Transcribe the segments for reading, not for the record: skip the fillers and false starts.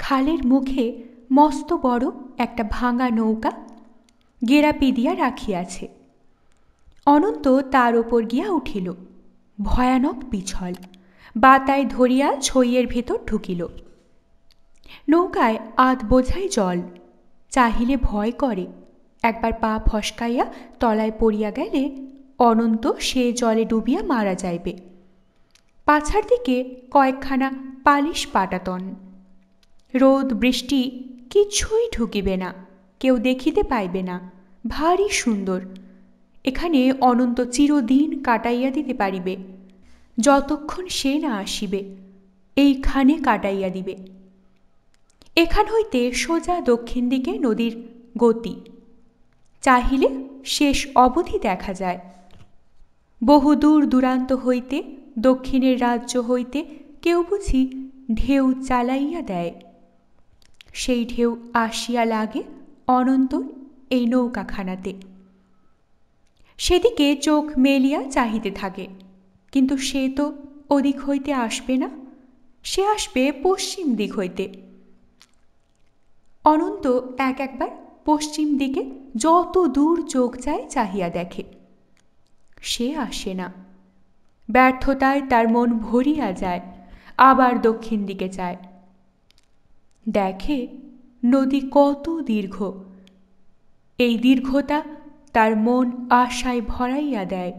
খালের মুখে মস্ত বড় একটা ভাঙা নৌকা গেরাপি দিয়া রাখিয়াছে। অনন্ত তার ওপর গিয়া উঠিল। ভয়ানক পিছল, বাতায় ধরিয়া ছইয়ের ভেতর ঢুকিল। নৌকায় আধ বোঝাই জল, চাহিলে ভয় করে একবার পা ফসকাইয়া তলায় পড়িয়া গেলে অনন্ত সে জলে ডুবিয়া মারা যাইবে। পাছার দিকে কয়েকখানা পালিশ পাটাতন। রোদ বৃষ্টি কিছুই ঢুকিবে না, কেউ দেখিতে পাইবে না। ভারী সুন্দর। এখানে অনন্ত চিরদিন কাটাইয়া দিতে পারিবে। যতক্ষণ সে না আসিবে এইখানে কাটাইয়া দিবে। এখান হইতে সোজা দক্ষিণ দিকে নদীর গতি, চাহিলে শেষ অবধি দেখা যায়। বহু দূর দূরান্ত হইতে, দক্ষিণের রাজ্য হইতে কেউ বুঝি ঢেউ চালাইয়া দেয়। সেই ঢেউ আসিয়া লাগে অনন্ত এই নৌকাখানাতে। সেদিকে চোখ মেলিয়া চাহিতে থাকে, কিন্তু সে তো ওদিক হইতে আসবে না, সে আসবে পশ্চিম দিক হইতে। অনন্ত একবার পশ্চিম দিকে যত দূর চোখ যায় চাহিয়া দেখে, সে আসে না। ব্যর্থতায় তার মন ভরিয়া যায়, আবার দক্ষিণ দিকে যায়। দেখে নদী কত দীর্ঘ। এই দীর্ঘতা তার মন আশায় ভরাইয়া দেয়।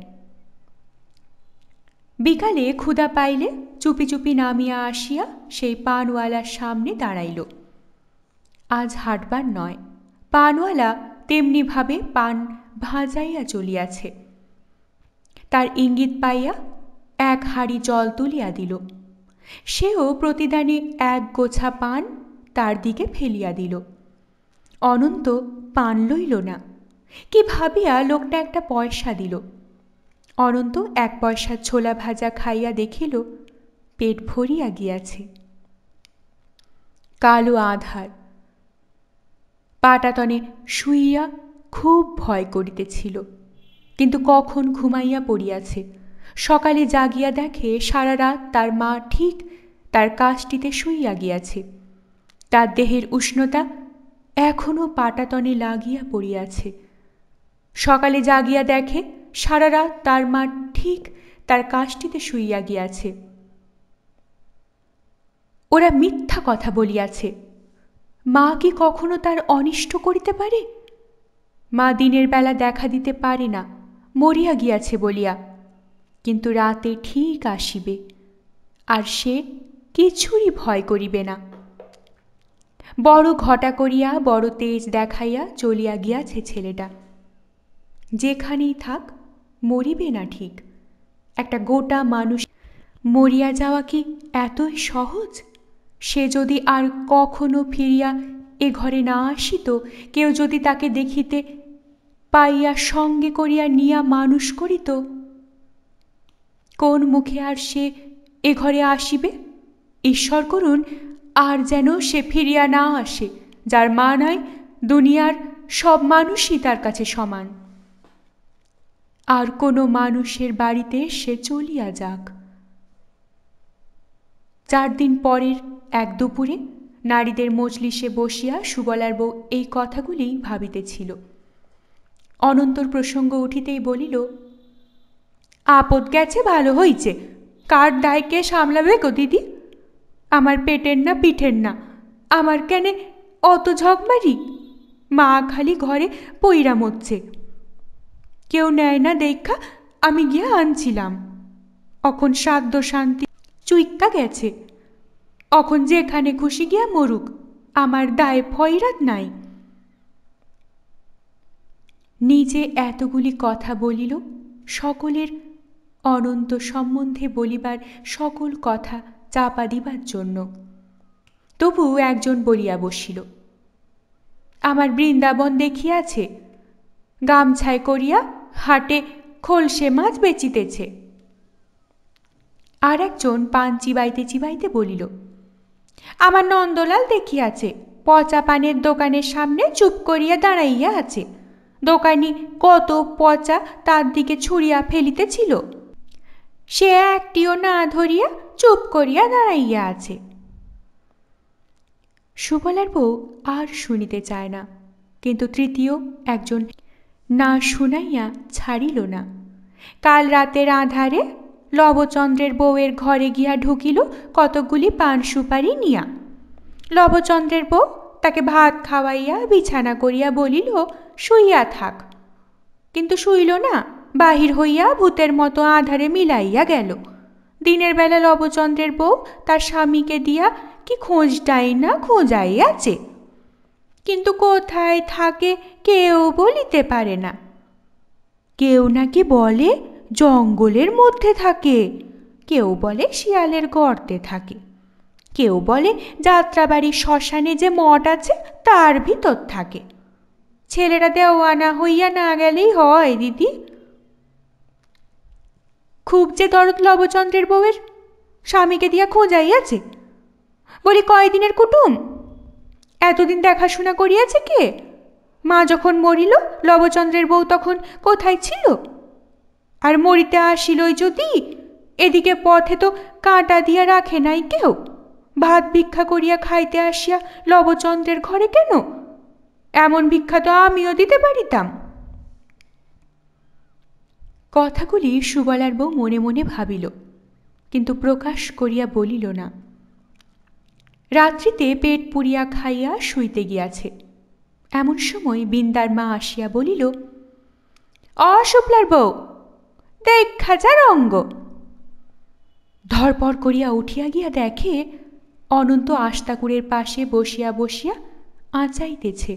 বিকালে ক্ষুধা পাইলে চুপি চুপি নামিয়া আসিয়া সেই পানওয়ালার সামনে দাঁড়াইল। আজ হাটবার নয়। পানওয়ালা তেমনিভাবে পান ভাজাইয়া চলিয়াছে। তার ইঙ্গিত পাইয়া এক হাঁড়ি জল তুলিয়া দিল। সেও প্রতিদানে এক গোছা পান তার দিকে ফেলিয়া দিল। অনন্ত পান লইল না। কি ভাবিয়া লোকটা একটা পয়সা দিল। অনন্ত এক পয়সার ছোলা ভাজা খাইয়া দেখিল পেট ভরিয়া গিয়াছে। কালো আঁধার। পাটাতনে শুইয়া খুব ভয় করিতেছিল, কিন্তু কখন ঘুমাইয়া পড়িয়াছে। সকালে জাগিয়া দেখে সারা রাত তার মা ঠিক তার কাজটিতে শুইয়া গিয়াছে। তার দেহের উষ্ণতা এখনো পাটাতনে লাগিয়া পড়িয়াছে। সকালে জাগিয়া দেখে সারা রাত তার মা ঠিক তার কাজটিতে শুইয়া গিয়াছে। ওরা মিথ্যা কথা বলিয়াছে। মা কি কখনো তার অনিষ্ট করিতে পারে? মা দিনের বেলা দেখা দিতে পারে না, মরিয়া গিয়াছে বলিয়া, কিন্তু রাতে ঠিক আসিবে, আর সে কিছুরই ভয় করিবে না। বড় ঘটা করিয়া বড় তেজ দেখাইয়া চলিয়া গিয়াছে ছেলেটা। যেখানেই থাক মরিবে না ঠিক। একটা গোটা মানুষ মরিয়া যাওয়া কি এতই সহজ? সে যদি আর কখনো ফিরিয়া এ ঘরে না আসিত, কেউ যদি তাকে দেখিতে পাইয়া সঙ্গে করিয়া নিয়া মানুষ করিত, কোন মুখে আর সে এ ঘরে আসিবে? ঈশ্বর করুন আর যেন সে ফিরিয়া না আসে, যার মা নাই। দুনিয়ার সব মানুষই তার কাছে সমান। আর কোনো মানুষের বাড়িতে সে চলিয়া যাক। 4 দিন পরের এক দুপুরে নারীদের মজলিসে বসিয়া সুবলার বউ এই কথাগুলি ভাবিতেছিল। অনন্তর প্রসঙ্গ উঠিতেই বলিল, আপদ গেছে ভালো হইছে। কার দায় কে সামলাবে গো দিদি? আমার পেটের না পিঠের না, আমার কেনে অত ঝকমারি? মা খালি ঘরে পইরা মরছে। কেউ নেয় না দেখা আমি গিয়া আনছিলাম। অখন সাধ্য শান্তি চুইক্কা গেছে। অখন যেখানে খুশি গিয়া মরুক, আমার দায় ফয়রাত নাই। নিজে এতগুলি কথা বলিল, সকলের অনন্ত সম্বন্ধে বলিবার সকল কথা চাপা দিবার জন্য। তবু একজন বলিয়া বসিল, আমার বৃন্দাবন দেখিয়াছে, গামছায় করিয়া হাটে খোলসে মাছ বেচিতেছে। আর একজন পান চিবাইতে চিবাইতে বলিল, আমার নন্দলাল দেখিয়াছে, পচা পানের দোকানের সামনে চুপ করিয়া দাঁড়াইয়া আছে। দোকানি কত পচা তার দিকে ছুঁড়িয়া ফেলিতেছিল, সে একটিও না ধরিয়া চুপ করিয়া দাঁড়াইয়া আছে। সুবলার বউ আর শুনিতে চায় না, কিন্তু তৃতীয় একজন না শুনাইয়া ছাড়িল না। কাল রাতের আঁধারে লবচন্দ্রের বউয়ের ঘরে গিয়া ঢুকিল কতকগুলি পান সুপারি নিয়া। লবচন্দ্রের বউ তাকে ভাত খাওয়াইয়া বিছানা করিয়া বলিল শুইয়া থাক, কিন্তু শুইল না, বাহির হইয়া ভূতের মতো আঁধারে মিলাইয়া গেল। দিনের বেলা লবচন্দ্রের বউ তার স্বামীকে দিয়া কি খোঁজটাই না খোঁজাইয়াছে, কিন্তু কোথায় থাকে কেউ বলিতে পারে না। কেউ নাকি বলে জঙ্গলের মধ্যে থাকে, কেউ বলে শিয়ালের গর্তে থাকে, কেউ বলে যাত্রাবাড়ির শ্মশানে যে মঠ আছে তার ভিতর থাকে। ছেলেরা দেওয়ানা হইয়া না গেলেই হয় দিদি। খুব যে দরদ লবচন্দ্রের বউয়ের, স্বামীকে দিয়া খোঁজাইয়াছে। বলি কয়দিনের কুটুম, এতদিন দেখাশোনা করিয়াছে কে? মা যখন মরিল লবচন্দ্রের বউ তখন কোথায় ছিল? আর মরিতে আসিলই যদি, এদিকে পথে তো কাঁটা দিয়া রাখে নাই কেউ। ভাত ভিক্ষা করিয়া খাইতে আসিয়া লবচন্দ্রের ঘরে কেন? এমন ভিক্ষা তো আমিও দিতে পারিতাম। কথাগুলি সুবলার বউ মনে মনে ভাবিল, কিন্তু প্রকাশ করিয়া বলিল না। রাত্রিতে পেট পুরিয়া খাইয়া শুইতে গিয়াছে। এমন সময় বিন্দার মা আসিয়া বলিল, অশুক্লার বউ, দেখা যার অঙ্গ। ধরপড় করিয়া উঠিয়া গিয়া দেখে অনন্ত আস্তাকুরের পাশে বসিয়া বসিয়া আঁচাইতেছে,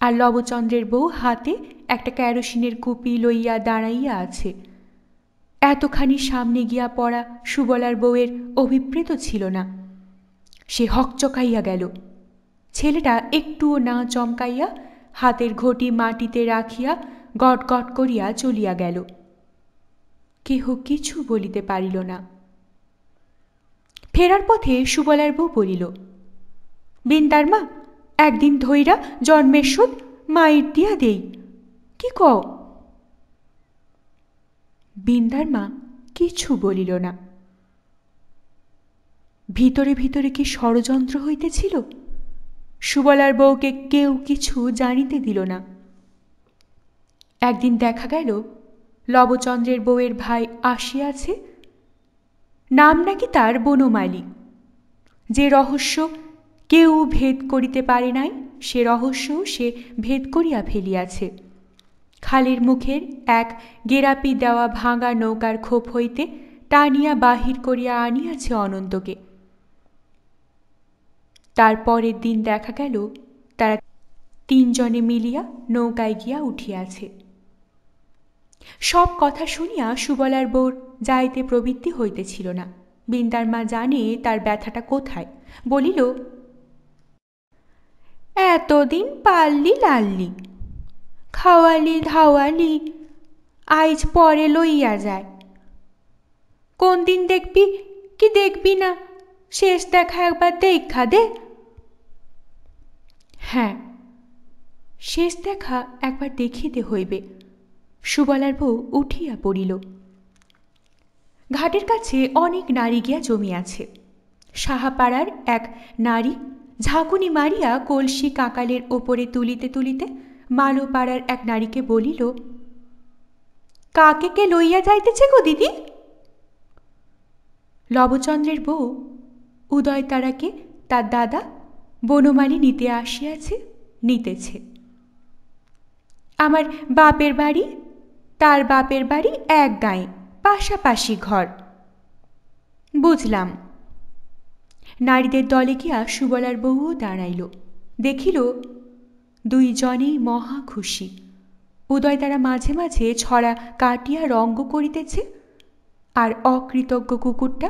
আর লবচন্দ্রের বউ হাতে একটা কেরোসিনের কুপি লইয়া দাঁড়াইয়া আছে। এতখানি সামনে গিয়া পড়া সুবলার বউয়ের অভিপ্রেত ছিল না। সে হকচকাইয়া গেল। ছেলেটা একটুও না চমকাইয়া হাতের ঘটি মাটিতে রাখিয়া গট গট করিয়া চলিয়া গেল। কেহ কিছু বলিতে পারিল না। ফেরার পথে সুবলার বউ বলিল, বিন্দার মা, একদিন ধইরা জন্মের শোধ মায়ের দিয়া দেই, কি কও? বিন্দার মা কিছু বলিল না। ভিতরে ভিতরে কি ষড়যন্ত্র হইতেছিল? সুবলার বউকে কেউ কিছু জানিতে দিল না। একদিন দেখা গেল লবচন্দ্রের বউয়ের ভাই আসিয়াছে। নাম নাকি তার বনমালী। যে রহস্য কেউ ভেদ করিতে পারে নাই, সে রহস্য সে ভেদ করিয়া ফেলিয়াছে। খালের মুখের এক গেরাপি দেওয়া ভাঙা নৌকার খোপ হইতে টানিয়া বাহির করিয়া আনিয়াছে অনন্তকে। তার পরের দিন দেখা গেল তারা তিনজনে মিলিয়া নৌকায় গিয়া উঠিয়াছে। সব কথা শুনিয়া সুবলার বউর যাইতে প্রবৃত্তি হইতেছিল না। বিন্দার মা জানে তার ব্যথাটা কোথায়, বলিল, এতদিন পাল্লি লাল্লি, খাওয়ালি ধাওয়ালি, আইজ পরে লইয়া যায়। কোন দিন দেখবি কি দেখবি না, শেষ দেখা একবার দেখা দে। হ্যাঁ, শেষ দেখা একবার দেখিতে হইবে। সুবলার বউ উঠিয়া পড়িল। ঘাটের কাছে অনেক নারী গিয়া জমিয়াছে। সাহাপাড়ার এক নারী ঝাঁকুনি মারিয়া কলসি কাকালের ওপরে তুলিতে তুলিতে মালোপাড়ার এক নারীকে বলিল, কাকে কে লইয়া যাইতেছে গো দিদি? লবচন্দ্রের বউ উদয়তারাকে তার দাদা বনমালী নিতে আসিয়াছে, নিতেছে। আমার বাপের বাড়ি তার বাপের বাড়ি এক গাঁয়ে, পাশাপাশি ঘর। বুঝলাম। নারীদের দলে গিয়া সুবলার বউও দাঁড়াইল। দেখিল দুইজনেই মহা খুশি। উদয়তারা মাঝে মাঝে ছড়া কাটিয়া রঙ্গ করিতেছে, আর অকৃতজ্ঞ কুকুরটা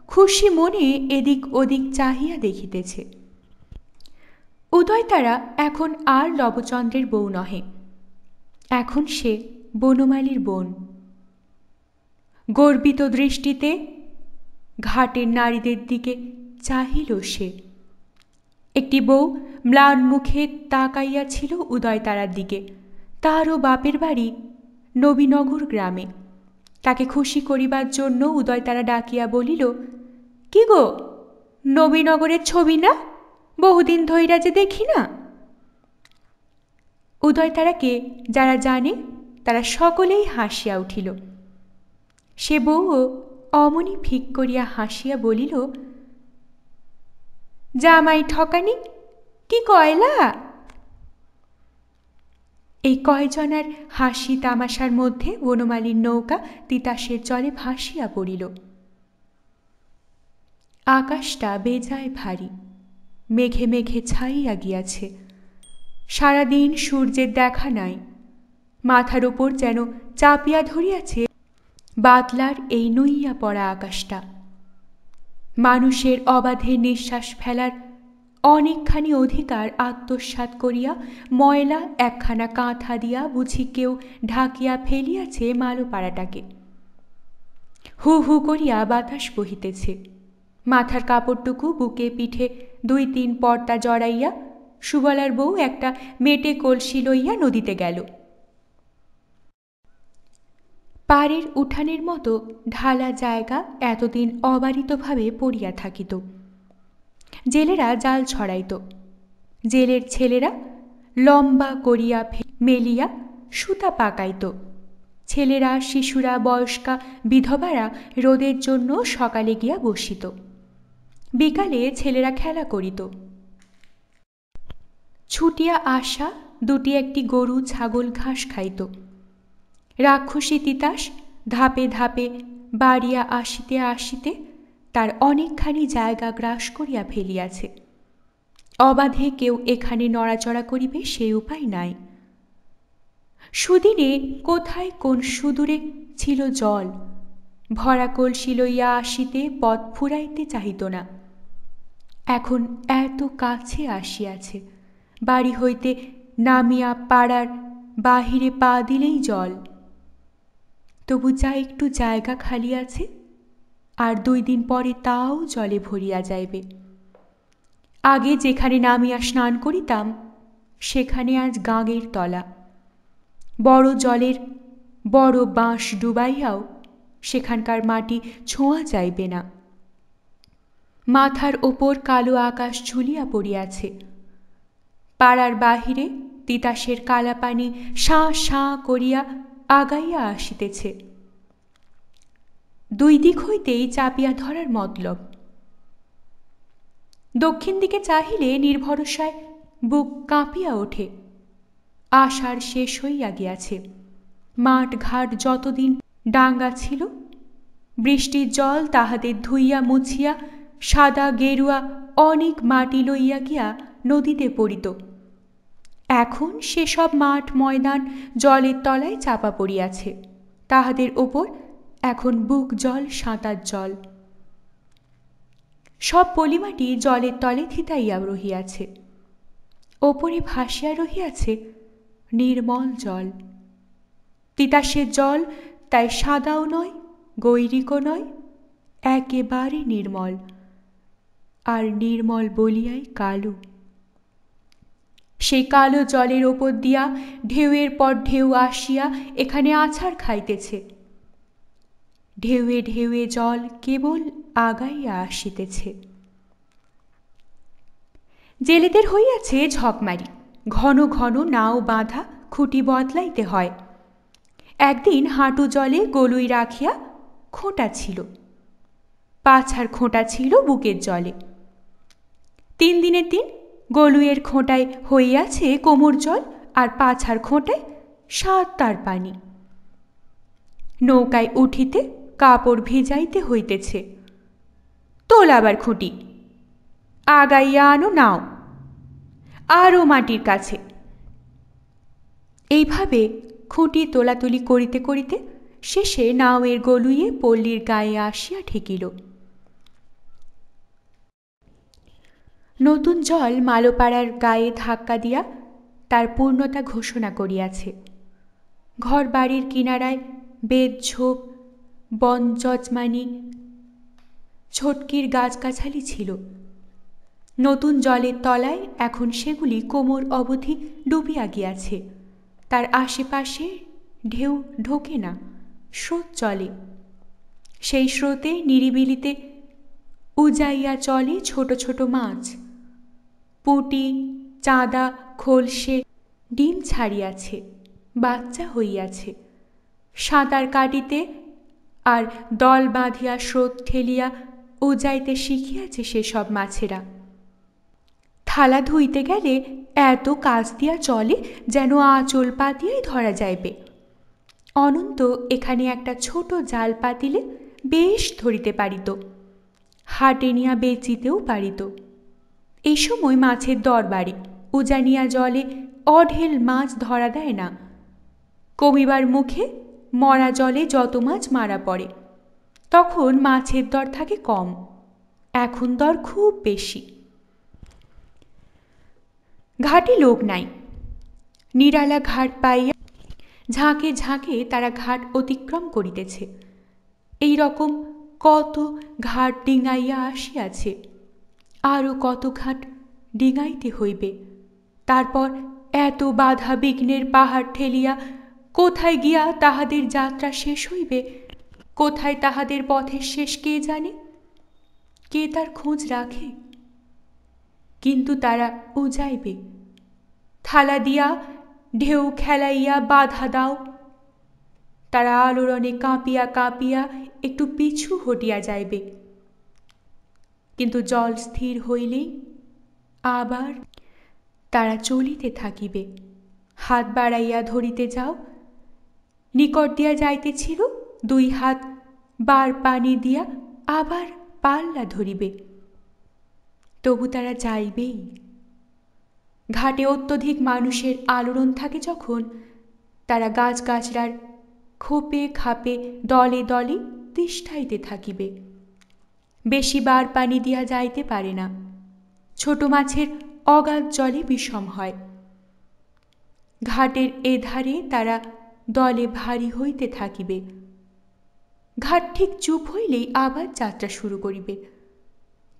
খুশি মনে এদিক ওদিক চাহিয়া দেখিতেছে। উদয়তারা এখন আর লবচন্দ্রের বউ নহে, এখন সে বনমালীর বোন। গর্বিত দৃষ্টিতে ঘাটের নারীদের দিকে চাহিল সে। একটি বউ ম্লান মুখে তাকাইয়াছিল উদয়তারার দিকে। তারও বাপের বাড়ি নবীনগর গ্রামে। তাকে খুশি করিবার জন্য উদয়তারা ডাকিয়া বলিল, কি গো, নবীনগরের ছবি না? বহুদিন ধইরা যে দেখি না। উদয়তারাকে যারা জানে তারা সকলেই হাসিয়া উঠিল। সে বউও অমনি ফিক করিয়া হাসিয়া বলিল, জামাই ঠকানি কি কয়লা। এই কয়জনার হাসি তামাশার মধ্যে বনমালীর নৌকা তিতাসের জলে ভাসিয়া পড়িল। আকাশটা বেজায় ভারী, মেঘে মেঘে ছাইয়া গিয়াছে। সারাদিন সূর্যের দেখা নাই। মাথার ওপর যেন চাপিয়া ধরিয়াছে বাদলার এই নুইয়া পড়া আকাশটা। মানুষের অবাধে নিঃশ্বাস ফেলার অনেকখানি অধিকার আত্মসাৎ করিয়া ময়লা একখানা কাঁথা দিয়া বুঝি কেউ ঢাকিয়া ফেলিয়াছে মালোপাড়াটাকে। হু হু করিয়া বাতাস বহিতেছে। মাথার কাপড়টুকু বুকে পিঠে 2-3 পর্দা জড়াইয়া সুবলার বউ একটা মেটে কলসি লইয়া নদীতে গেল। পাড়ের উঠানের মতো ঢালা জায়গা এতদিন অবারিতভাবে পড়িয়া থাকিত। জেলেরা জাল ছড়াইত। জেলের ছেলেরা লম্বা করিয়া মেলিয়া সুতা পাকাইত। ছেলেরা, শিশুরা, বয়স্কা, বিধবারা রোদের জন্য সকালে গিয়া বসিত। বিকালে ছেলেরা খেলা করিত। ছুটিয়া আসা 2-1টি গরু ছাগল ঘাস খাইত। রাক্ষসী তিতাস ধাপে ধাপে বাড়িয়া আসিতে আসিতে তার অনেকখানি জায়গা গ্রাস করিয়া ফেলিয়াছে। অবাধে কেউ এখানে নড়াচড়া করিবে সেই উপায় নাই। সুদিনে কোথায় কোন সুদূরে ছিল জল, ভরা কলসি লইয়া আসিতে পথ ফুরাইতে চাহিত না। এখন এত কাছে আসিয়াছে, বাড়ি হইতে নামিয়া পাড়ার বাহিরে পা দিলেই জল। তবু যা একটু জায়গা খালি আছে, আর 2 দিন পরে তাও জলে ভরিয়া যাইবে। আগে যেখানে নামিয়া স্নান করিতাম সেখানে আজ গাঙের তলা। বড় জলের বড় বাঁশ ডুবাইয়াও সেখানকার মাটি ছোঁয়া যাইবে না। মাথার ওপর কালো আকাশ ঝুলিয়া পড়িয়াছে। পাড়ার বাহিরে তিতাসের কালা পানি শাঁ শাঁ করিয়া আগাইয়া আসিতেছে। 2 দিক হইতেই চাপিয়া ধরার মতলব। দক্ষিণ দিকে চাহিলে নির্ভরসায় বুক কাঁপিয়া ওঠে। আষাঢ় শেষ হইয়া গিয়াছে। মাঠ ঘাট যতদিন ডাঙ্গা ছিল, বৃষ্টির জল তাহাদের ধুইয়া মুছিয়া সাদা গেরুয়া অনেক মাটি লইয়া গিয়া নদীতে পড়িত। এখন সেসব মাঠ ময়দান জলের তলায় চাপা পড়িয়াছে। তাহাদের ওপর এখন বুক জল, সাঁতার জল। সব পলিমাটি জলের তলে থিতাইয়া রহিয়াছে। ওপরে ভাসিয়া রহিয়াছে নির্মল জল। তিতাসের জল তাই সাদাও নয়, গৈরিকও নয়, একেবারে নির্মল, আর নির্মল বলিয়াই কালো। সেই কালো জলের ওপর দিয়া ঢেউয়ের পর ঢেউ আসিয়া এখানে আছাড় খাইতেছে। ঢেউয়ে ঢেউয়ে জল কেবল আগাইয়া আসিতেছে। জেলেদের হইয়াছে ঝকমারি। ঘন ঘন নাও বাঁধা, খুঁটি বদলাইতে হয়। একদিন হাঁটু জলে গলুই রাখিয়া খোঁটা ছিল, পাছার খোঁটা ছিল বুকের জলে। 3 দিনের দিন গলুইয়ের খোঁটায় হইয়াছে কোমর জল, আর পাছার খোঁটায় 7 তার পানি। নৌকায় উঠিতে কাপড় ভিজাইতে হইতেছে। তোল আবার খুঁটি, আগাইয়া আনো নাও, আরও মাটির কাছে। এইভাবে খুঁটি তোলাতুলি করিতে করিতে শেষে নাওয়ের গলুইয়ে পল্লীর গায়ে আসিয়া ঠেকিল। নতুন জল মালোপাড়ার গায়ে ধাক্কা দিয়া তার পূর্ণতা ঘোষণা করিয়াছে। ঘর বাড়ির কিনারায় বেদঝোপ, বনজজমানি, ছোটকির গাছগাছালি ছিল। নতুন জলের তলায় এখন সেগুলি কোমর অবধি ডুবিয়া গিয়াছে। তার আশেপাশে ঢেউ ঢোকে না, স্রোত চলে। সেই স্রোতে নিরিবিলিতে উজাইয়া চলে ছোট ছোট মাছ। পুঁটি, চাঁদা, খোলসে ডিম ছাড়িয়াছে, বাচ্চা হইয়াছে। সাঁতার কাটিতে আর দল বাঁধিয়া স্রোত ঠেলিয়া উজাইতে শিখিয়াছে সেসব মাছেরা। থালা ধুইতে গেলে এত কাজ দিয়া চলে যেন আঁচল পাতিয়াই ধরা যাইবে। অনন্ত এখানে একটা ছোট জাল পাতিলে বেশ ধরিতে পারিত, হাটে নিয়া বেচিতেও পারিত। এই সময় মাছের দরবারে উজানিয়া জলে অঢেল মাছ ধরা দেয় না। কমিবার মুখে মরা জলে যত মাছ মারা পড়ে, তখন মাছের দর থাকে কম, এখন দর খুব বেশি। ঘাটে লোক নাই। নিরালা ঘাট পাইয়া ঝাঁকে ঝাঁকে তারা ঘাট অতিক্রম করিতেছে। এই রকম কত ঘাট ডিঙাইয়া আসিয়াছে, আরও কত ঘাট ডিঙাইতে হইবে। তারপর এত বাধা বিঘ্নের পাহাড় ঠেলিয়া কোথায় গিয়া তাহাদের যাত্রা শেষ হইবে, কোথায় তাহাদের পথের শেষ কে জানে, কে তার খোঁজ রাখে? কিন্তু তারা উজাইবে। থালা দিয়া ঢেউ খেলাইয়া বাধা দাও। তারা আলোড়নে কাঁপিয়া কাঁপিয়া একটু পিছু হটিয়া যাইবে, কিন্তু জল স্থির হইলেই আবার তারা চলিতে থাকিবে। হাত বাড়াইয়া ধরিতে যাও, নিকট দিয়া যাইতেছিল, 2 হাত বার পানি দিয়া আবার পাল্লা ধরিবে, তবু তারা যাইবেই। ঘাটে অত্যধিক মানুষের আলোড়ন থাকে যখন, তারা গাছগাছড়ার খোপে খাপে দলে দলে তিষ্ঠাইতে থাকিবে। বেশি বার পানি দিয়া যাইতে পারে না, ছোট মাছের অগাধ জলে বিষম হয়। ঘাটের এধারে তারা দলে ভারী হইতে থাকিবে। ঘাট ঠিক চুপ হইলেই আবার যাত্রা শুরু করিবে,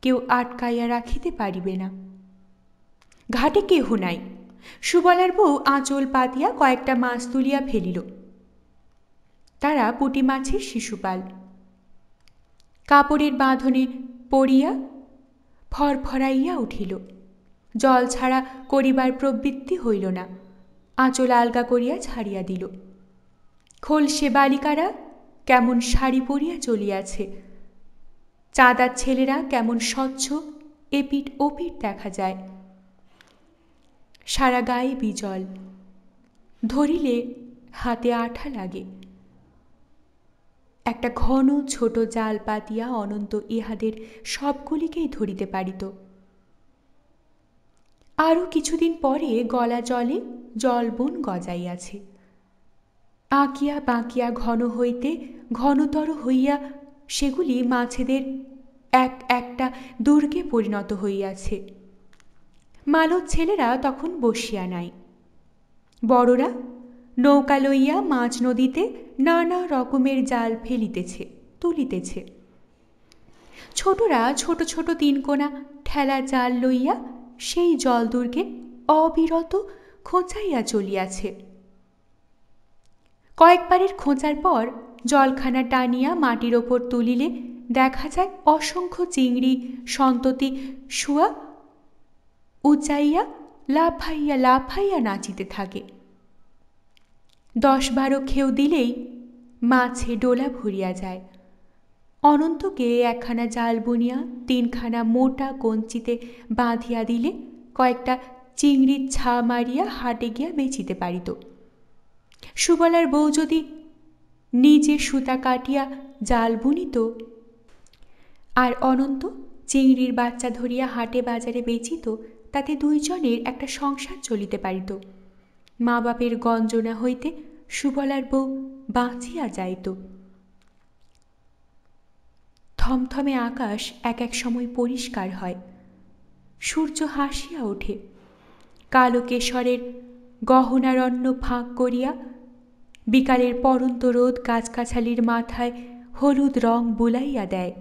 কেউ আটকাইয়া রাখিতে পারিবে না। ঘাটে কেহ নাই। সুবলার বউ আঁচল পাতিয়া কয়েকটা মাছ তুলিয়া ফেলিল। তারা পুঁটি মাছের শিশুপাল। কাপড়ের বাঁধনে পড়িয়া ফরফরাইয়া উঠিল। জল ছাড়া করিবার প্রবৃত্তি হইল না। আঁচল আলগা করিয়া ছাড়িয়া দিল। খোলসে বালিকারা কেমন শাড়ি পরিয়া চলিয়াছে। চাঁদার ছেলেরা কেমন স্বচ্ছ এপিট ওপিট দেখা যায়। সারা গায়ে বিজল, ধরিলে হাতে আঠা লাগে। একটা ঘন ছোট জাল পাতিয়া অনন্ত ইহাদের সবগুলিকেই ধরিতে পারিত। আরও কিছুদিন পরে গলা জলে জলবন গজাইয়াছে। আঁকিয়া বাঁকিয়া ঘন হইতে ঘনতর হইয়া সেগুলি মাছেদের এক একটা দুর্গে পরিণত হইয়াছে। মালদ ছেলেরা তখন বসিয়া নাই। বড়রা নৌকা লইয়া মাঝ নদীতে নানা রকমের জাল ফেলিতেছে, তুলিতেছে। ছোটরা ছোট ছোট 3 কোনা ঠেলা জাল লইয়া সেই জল দুর্গে অবিরত খোঁচাইয়া চলিয়াছে। কয়েকবারের খোঁচার পর জলখানা টানিয়া মাটির ওপর তুলিলে দেখা যায় অসংখ্য চিংড়ি সন্ততি শুয়া উচাইয়া লাফাইয়া লাফাইয়া নাচিতে থাকে। 10-12 খেউ দিলেই মাছে ডোলা ভরিয়া যায়। অনন্তকে একখানা জাল বুনিয়া 3খানা মোটা কঞ্চিতে বাঁধিয়া দিলে কয়েকটা চিংড়ির ছা মারিয়া হাটে গিয়া বেচিতে পারিত। সুবলার বউ যদি নিজে সুতা কাটিয়া জাল বুনিত আর অনন্ত চিংড়ির বাচ্চা ধরিয়া হাটে বাজারে বেচিত, তাতে 2 জনের একটা সংসার চলিতে পারিত। মা বাপের গঞ্জনা হইতে সুবলার বউ বাঁচিয়া যাইত। থমথমে আকাশ এক এক সময় পরিষ্কার হয়। সূর্য হাসিয়া ওঠে। কালো কেশরের গহনারণ্য ফাঁক করিয়া বিকালের পরন্ত রোদ গাছগাছালির মাথায় হলুদ রং বুলাইয়া দেয়।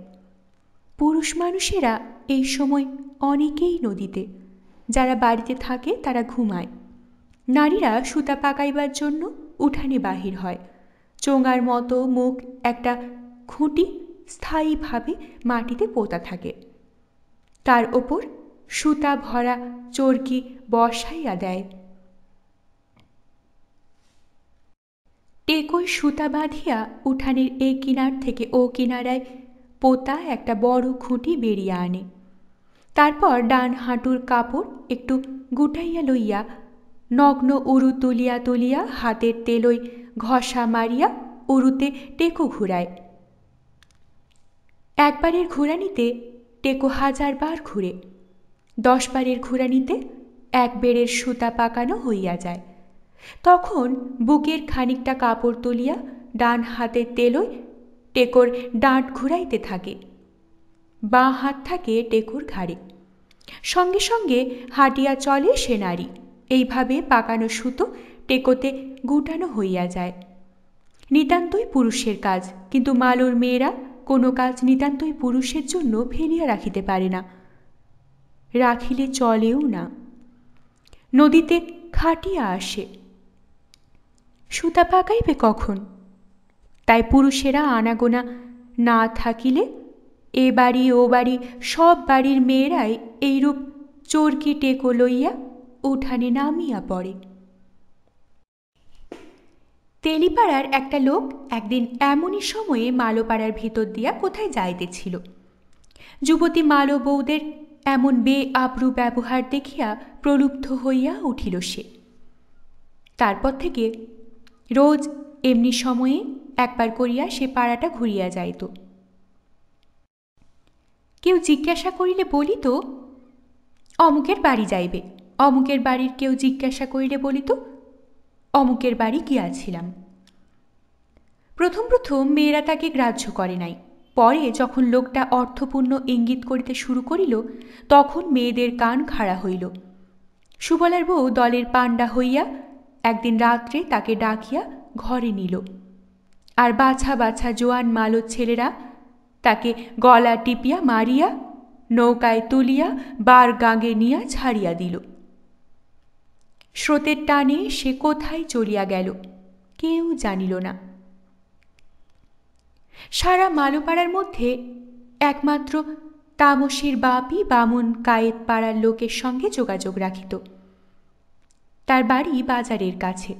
পুরুষ মানুষেরা এই সময় অনেকেই নদীতে, যারা বাড়িতে থাকে তারা ঘুমায়। নারীরা সুতা পাকাইবার জন্য উঠানে বাহির হয়। চোঙার মতো মুখ একটা খুঁটি স্থায়ীভাবে মাটিতে পোতা থাকে, তার ওপর সুতা ভরা চরকি বসাইয়া দেয়। টেকোয় সুতা বাঁধিয়া উঠানের এ কিনার থেকে ও কিনারায় পোতা একটা বড় খুঁটি বেরিয়ে আনে। তারপর ডান হাঁটুর কাপড় একটু গুটাইয়া লইয়া নগ্ন উরু তুলিয়া তুলিয়া হাতের তেলই ঘষা মারিয়া উরুতে টেকো ঘুরায়। একবারের ঘুরানিতে টেকো 1000 বার ঘুরে, 10 বারের ঘুরানিতে এক বেড়ের সুতা পাকানো হইয়া যায়। তখন বুকের খানিকটা কাপড় তুলিয়া ডান হাতের তেলই টেকোর ডাঁট ঘুরাইতে থাকে। বাঁ হাত থাকে টেকোর ঘাড়ে, সঙ্গে সঙ্গে হাঁটিয়া চলে সে নারী। এইভাবে পাকানো সুতো টেকোতে গুটানো হইয়া যায়। নিতান্তই পুরুষের কাজ, কিন্তু মালোর মেয়েরা কোনো কাজ নিতান্তই পুরুষের জন্য ফেলিয়া রাখিতে পারে না, রাখিলে চলেও না। নদীতে খাটিয়া আসে, সুতা পাকাইবে কখন? তাই পুরুষেরা আনাগোনা না থাকিলে এ বাড়ি ও বাড়ি সব বাড়ির মেয়েরাই এইরূপ চরকি টেকো লইয়া উঠানে নামিয়া পড়ে। তেলিপাড়ার একটা লোক একদিন এমনই সময়ে মালোপাড়ার ভিতর দিয়া কোথায় যাইতেছিল। যুবতী মালো বউদের এমন বেআব্রু ব্যবহার দেখিয়া প্রলুব্ধ হইয়া উঠিল সে। তারপর থেকে রোজ এমনি সময়ে একবার করিয়া সে পাড়াটা ঘুরিয়া যাইত। কেউ জিজ্ঞাসা করিলে বলিত অমুকের বাড়ি যাইবে, অমুকের বাড়ির কেউ জিজ্ঞাসা করিলে বলিত অমুকের বাড়ি গিয়াছিলাম। প্রথম প্রথম মেয়েরা তাকে গ্রাহ্য করে নাই, পরে যখন লোকটা অর্থপূর্ণ ইঙ্গিত করিতে শুরু করিল তখন মেয়েদের কান খাড়া হইল। সুবলার বউ দলের পাণ্ডা হইয়া একদিন রাত্রে তাকে ডাকিয়া ঘরে নিল, আর বাছা বাছা জোয়ান মালোর ছেলেরা তাকে গলা টিপিয়া মারিয়া নৌকায় তুলিয়া বার গাঙে নিয়া ছাড়িয়া দিল। স্রোতের টানে সে কোথায় চলিয়া গেল কেউ জানিল না। সারা মালোপাড়ার মধ্যে একমাত্র তামসের বাপই বামুন কায়েত পাড়ার লোকের সঙ্গে যোগাযোগ রাখিত। তার বাড়ি বাজারের কাছে।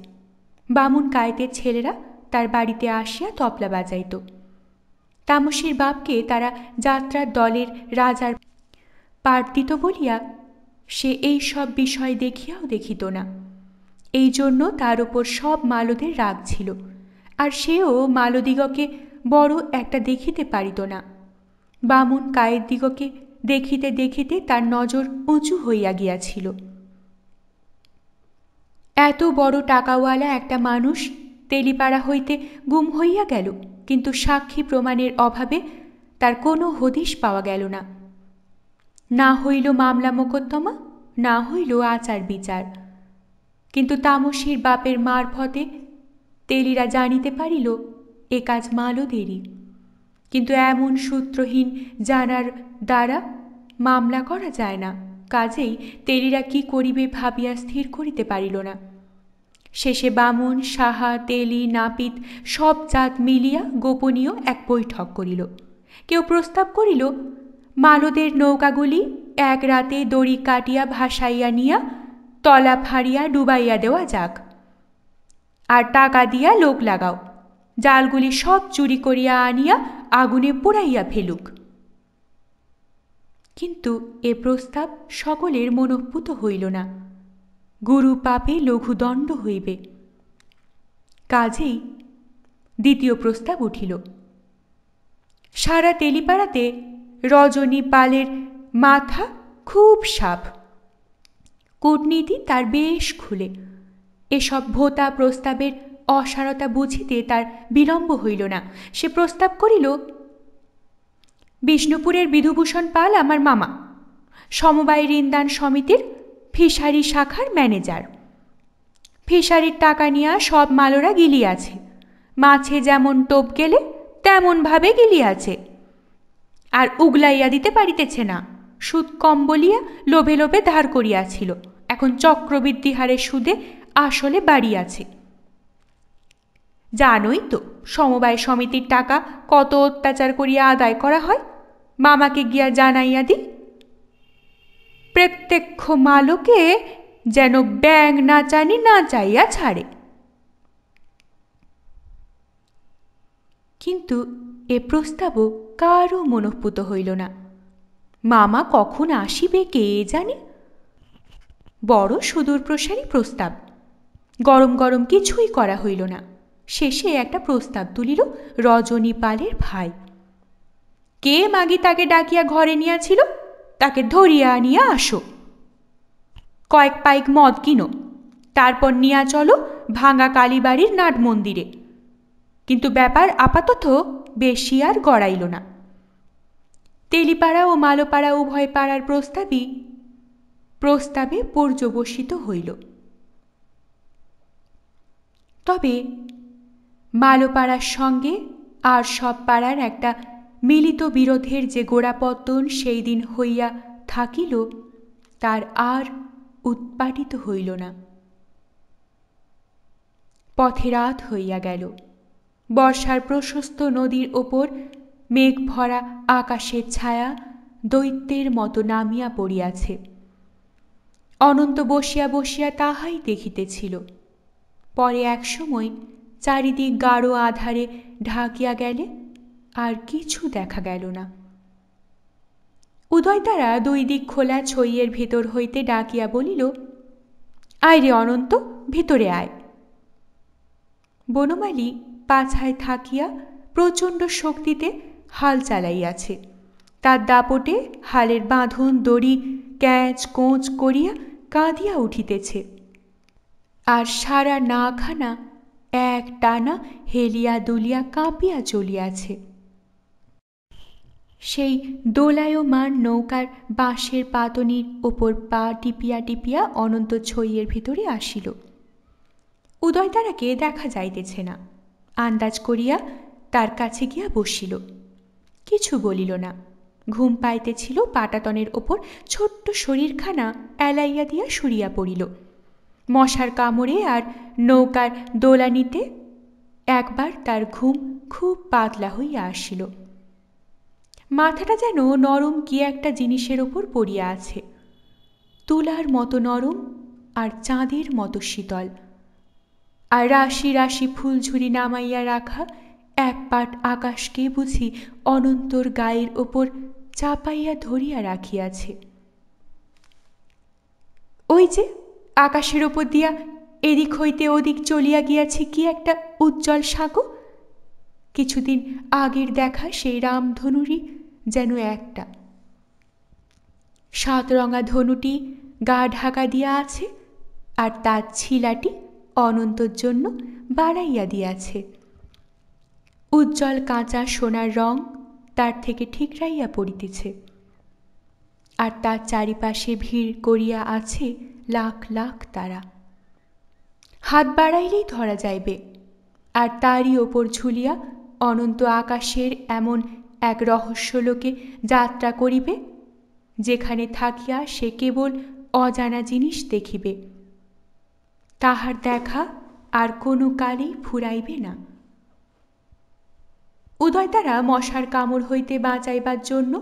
বামুন কায়েতের ছেলেরা তার বাড়িতে আসিয়া তবলা বাজাইত। তামসের বাপকে তারা যাত্রার দলের রাজার পাট দিত বলিয়া সে এই সব বিষয় দেখিয়াও দেখিত না। এই জন্য তার ওপর সব মালোদের রাগ ছিল, আর সেও মালদিগকে বড় একটা দেখিতে পারিত না। বামুন কায়েত দিগকে দেখিতে দেখিতে তার নজর উঁচু হইয়া গিয়াছিল। এত বড় টাকাওয়ালা একটা মানুষ তেলিপাড়া হইতে গুম হইয়া গেল, কিন্তু সাক্ষী প্রমাণের অভাবে তার কোনো হদিশ পাওয়া গেল না। না হইল মামলা মোকদ্দমা, না হইল আচার বিচার, কিন্তু তামসের বাপের মারফতে তেলিরা জানিতে পারিল এ কাজ মালোদেরই। কিন্তু এমন সূত্রহীন জানার দ্বারা মামলা করা যায় না, কাজেই তেলিরা কি করিবে ভাবিয়া স্থির করিতে পারিল না। শেষে বামুন, সাহা, তেলি, নাপিত সব জাত মিলিয়া গোপনীয় এক বৈঠক করিল। কেউ প্রস্তাব করিল মালোদের নৌকাগুলি এক রাতে দড়ি কাটিয়া ভাসাইয়া নিয়া তলা ফাড়িয়া ডুবাইয়া দেওয়া যাক, আর টাকা দিয়া লোক লাগাও, জালগুলি সব চুরি করিয়া আনিয়া আগুনে পোড়াইয়া ফেলুক। কিন্তু এ প্রস্তাব সকলের মনঃপূত হইল না। গুরু পাপে লঘুদণ্ড হইবে। কাজেই দ্বিতীয় প্রস্তাব উঠিল। সারা তেলিপাড়াতে রজনী পালের মাথা খুব সাপ, কূটনীতি তার বেশ খুলে। এসব ভোতা প্রস্তাবের অসারতা বুঝিতে তার বিলম্ব হইল না। সে প্রস্তাব করিল, বিষ্ণুপুরের বিধুভূষণ পাল আমার মামা, সমবায় ঋণদান সমিতির ফিশারি শাখার ম্যানেজার। ফিশারির টাকা নিয়া সব মালোরা গিলিয়াছে, মাছে যেমন টোপ গেলে তেমন ভাবে গিলিয়াছে, আর উগলাইয়া দিতে পারিতেছে না। সুদ কম বলিয়া লোভে লোভে ধার করিয়াছিল, এখন চক্রবৃদ্ধি হারে সুদে আসলে বাড়িয়াছে। জানোই তো সমবায় সমিতির টাকা কত অত্যাচার করিয়া আদায় করা হয়, মামাকে গিয়া জানাইয়া দি। প্রত্যক্ষ মালোকে যেন ব্যাঙ নাচানি নাচাইয়া ছাড়ে। কিন্তু এ প্রস্তাবও কারও মনঃপুত হইল না। মামা কখন আসিবে কে জানে। বড় সুদূর প্রসারী প্রস্তাব, গরম গরম কিছুই করা হইল না। শেষে একটা প্রস্তাব তুলিল রজনী পালের ভাই। কে মাগি তাকে ডাকিয়া ঘরে নিয়াছিল, তাকে ধরিয়া আনিয়া আসো। কয়েক পাইক মদ কিনো, তারপর নিয়া চলো ভাঙা কালীবাড়ির নাট মন্দিরে। কিন্তু ব্যাপার আপাতত বেশি আর গড়াইল না। তেলিপাড়া ও মালোপাড়া উভয় পাড়ার প্রস্তাবে পর্যবসিত হইল। তবে মালোপাড়ার সঙ্গে আর সব পাড়ার একটা মিলিত বিরোধের যে গোড়াপত্তন সেই দিন হইয়া থাকিল, তার আর উৎপাটিত হইল না। পথে রাত হইয়া গেল। বর্ষার প্রশস্ত নদীর ওপর মেঘ ভরা আকাশের ছায়া দৈত্যের মতো নামিয়া পড়িয়াছে। অনন্ত বসিয়া বসিয়া তাহাই দেখিতেছিল। পরে একসময় চারিদিক গাঢ় আধারে ঢাকিয়া গেলে আর কিছু দেখা গেল না। উদয়তারা দুই দিক খোলা ছইয়ের ভেতর হইতে ডাকিয়া বলিল, আয় রে অনন্ত, ভিতরে আয়। বনমালী পাছায় থাকিয়া প্রচণ্ড শক্তিতে হাল চালাইয়াছে। তার দাপটে হালের বাঁধন দড়ি ক্যাঁচ কোঁচ করিয়া কাঁদিয়া উঠিতেছে, আর সারা নাখানা এক টানা হেলিয়া দুলিয়া কাঁপিয়া চলিয়াছে। সেই দোলায়মান নৌকার বাঁশের পাতনির ওপর পা টিপিয়া টিপিয়া অনন্ত ছইয়ের ভিতরে আসিল। উদয়তারাকে দেখা যাইতেছে না। আন্দাজ করিয়া তার কাছে গিয়া বসিল। কিছু বলিল না। ঘুম পাইতেছিল, পাটাতনের ওপর ছোট্ট শরীরখানা এলাইয়া দিয়া সরিয়া পড়িল। মশার কামড়ে আর নৌকার দোলানিতে একবার তার ঘুম খুব পাতলা হইয়া আসিল। মাথাটা যেন নরম কি একটা জিনিসের ওপর পড়িয়া আছে, তুলার মতো নরম আর চাঁদের মতো শীতল। আর রাশি রাশি ফুলঝুরি নামাইয়া রাখা এক পাট আকাশকে বুঝি অনন্তর গায়ের ওপর চাপাইয়া ধরিয়া রাখিয়াছে। ওই যে আকাশের ওপর দিয়া এদিক হইতে ওদিক চলিয়া গিয়াছে কি একটা উজ্জ্বল সাগো। কিছুদিন আগের দেখা সেই রামধনুরই যেন একটা। 7 রঙা ধনুটি গা ঢাকা দিয়া আছে, আর তার ছিলাটি অনন্তর জন্য বাড়াইয়া দিয়াছে। উজ্জ্বল কাঁচা সোনার রং তার থেকে ঠিকরাইয়া পড়িতেছে, আর তার চারিপাশে ভিড় করিয়া আছে লাখ লাখ তারা। হাত বাড়াইলেই ধরা যাইবে। আর তারই ওপর ঝুলিয়া অনন্ত আকাশের এমন এক রহস্যলোকে যাত্রা করিবে, যেখানে থাকিয়া সে কেবল অজানা জিনিস দেখিবে। তাহার দেখা আর কোনো কালেই ফুরাইবে না। উদয়তারা মশার কামড় হইতে বাঁচাইবার জন্য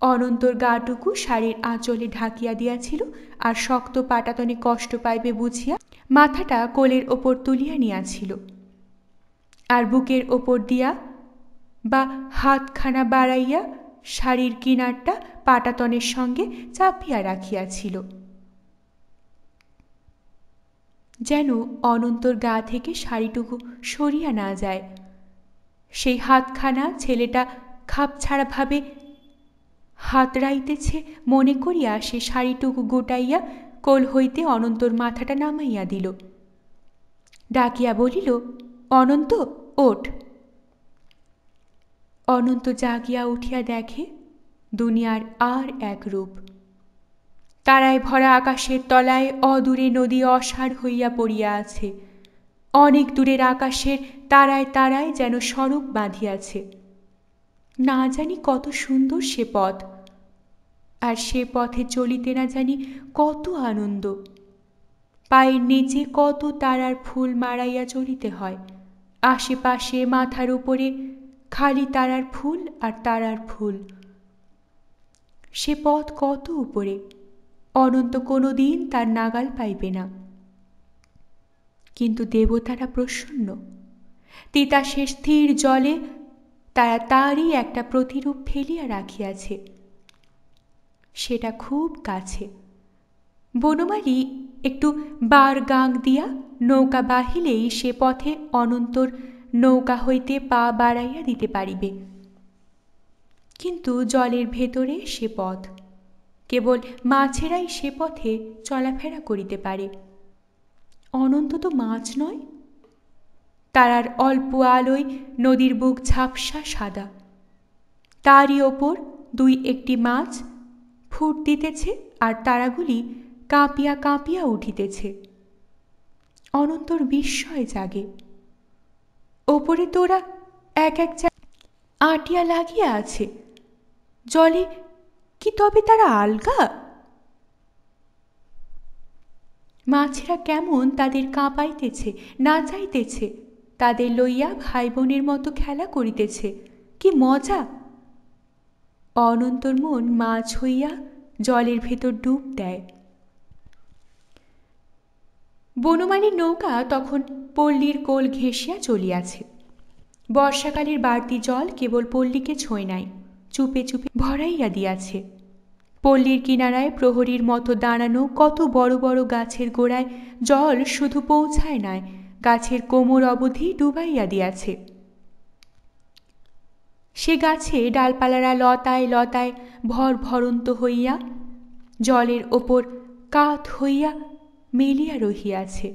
অনন্তর গাটুকু শাড়ির আঁচলে ঢাকিয়া দিয়াছিল, আর শক্ত পাটাতনে কষ্ট পাইবে বুঝিয়া মাথাটা কোলের ওপর তুলিয়া নিয়াছিল, আর বুকের ওপর দিয়া বা হাতখানা বাড়াইয়া শাড়ির কিনারটা পাটাতনের সঙ্গে চাপিয়া রাখিয়াছিল, যেন অনন্তর গা থেকে শাড়িটুকু সরিয়া না যায়। সেই হাতখানা ছেলেটা খাপছাড়া ভাবে হাতড়াইতেছে মনে করিয়া সে শাড়িটুকু গোটাইয়া কোল হইতে অনন্তর মাথাটা নামাইয়া দিল। ডাকিয়া বলিল, অনন্ত ওঠ। অনন্ত জাগিয়া উঠিয়া দেখে দুনিয়ার আর এক রূপ। তারায় ভরা আকাশের তলায় অদূরে নদী অসাড় হইয়া পড়িয়া আছে। অনেক দূরের আকাশের তারায় তারায় যেন স্বরূপ বাঁধিয়াছে। না জানি কত সুন্দর সে পথ, আর সে পথে চলিতে না জানি কত আনন্দ। পায়ের নিচে কত তারার ফুল মারাইয়া চলিতে হয়। আশেপাশে মাথার উপরে খালি তারার ফুল আর তারার ফুল। সে পথ কত উপরে, অনন্ত কোনোদিন তার নাগাল পাইবে না। কিন্তু দেবতারা প্রসন্ন। তিতাসের স্থির জলে তারা তারই একটা প্রতিরূপ ফেলিয়া রাখিয়াছে, সেটা খুব কাছে। বনমালী একটু বার গাং দিয়া নৌকা বাহিলেই সে পথে অনন্তর নৌকা হইতে পা বাড়াইয়া দিতে পারিবে। কিন্তু জলের ভেতরে সে পথ, কেবল মাছেরাই সে পথে চলাফেরা করিতে পারে। অনন্ত তো মাছ নয়। তারার অল্প আলোয় নদীর বুক ঝাপসা সাদা, তারই ওপর দুই একটি মাছ ফুট দিতেছে, আর তারাগুলি কাঁপিয়া কাঁপিয়া উঠিতেছে। অনন্তর বিস্ময় জাগে। ওপরে তোরা এক এক আটিয়া লাগিয়া আছে, জলে কি তবে তারা আলগা? মাছেরা কেমন তাদের কাঁপাইতেছে, নাচাইতেছে, তাদের লইয়া ভাই বোনের মতো খেলা করিতেছে, কি মজা! অনন্তর মন মাছ হইয়া জলের ভেতর ডুব দেয়। বনমালীর নৌকা তখন পল্লীর কোল ঘেঁষিয়া চলিয়াছে। বর্ষাকালের বাড়তি জল কেবল পল্লীকে ছোঁয় নাই, চুপে চুপে ভরাইয়া দিয়াছে। পল্লীর কিনারায় প্রহরীর মতো দাঁড়ানো কত বড় বড় গাছের গোড়ায় জল শুধু পৌঁছায় নাই, গাছের কোমর অবধি ডুবাইয়া দিয়াছে। সে গাছে ডালপালারা লতায় লতায় ভরভরন্ত হইয়া জলের ওপর কাত হইয়া মেলিয়া রহিয়াছে।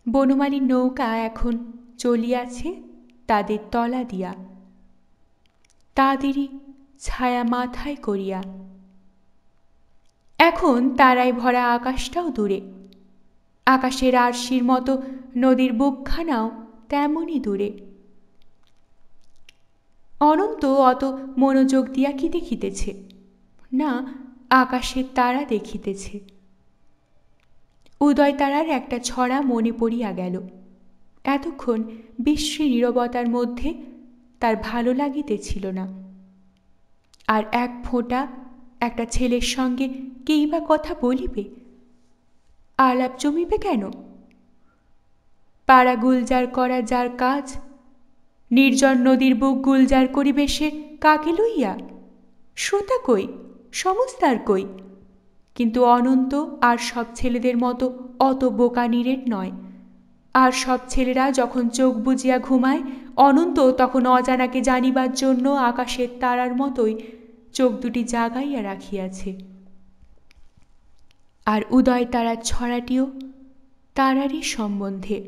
বনমালীর নৌকা এখন চলিয়াছে তাদের তলা দিয়া, তাদেরই ছায়া মাথায় করিয়া। এখন তারায় ভরা আকাশটাও দূরে, আকাশের আরশির মতো নদীর বুকখানাও তেমনই দূরে। অনন্ত অত মনোযোগ দিয়া কি দেখিতেছে? না, আকাশের তারা দেখিতেছে। উদয় তারার একটা ছড়া মনে পড়িয়া গেল। এতক্ষণ বিশ্রী নীরবতার মধ্যে তার ভালো লাগিতেছিল না। আর এক ফোঁটা একটা ছেলের সঙ্গে কেই বা কথা বলিবে, আলাপ জমিবে কেন? পাড়া গুলজার করা যার কাজ, নির্জন নদীর বুক গুলজার করিবে সে কাকে লইয়া? শ্রোতা কই, সমজদার কই? কিন্তু অনন্ত আর সব ছেলেদের মতো অত বোকা নিরেট নয়। আর সব ছেলেরা যখন চোখ বুজিয়া ঘুমায়, অনন্ত তখন অজানাকে জানিবার জন্য আকাশের তারার মতোই চোখ দুটি জাগাইয়া রাখিয়াছে। আর উদয় তারার ছড়াটিও তারারই সম্বন্ধে।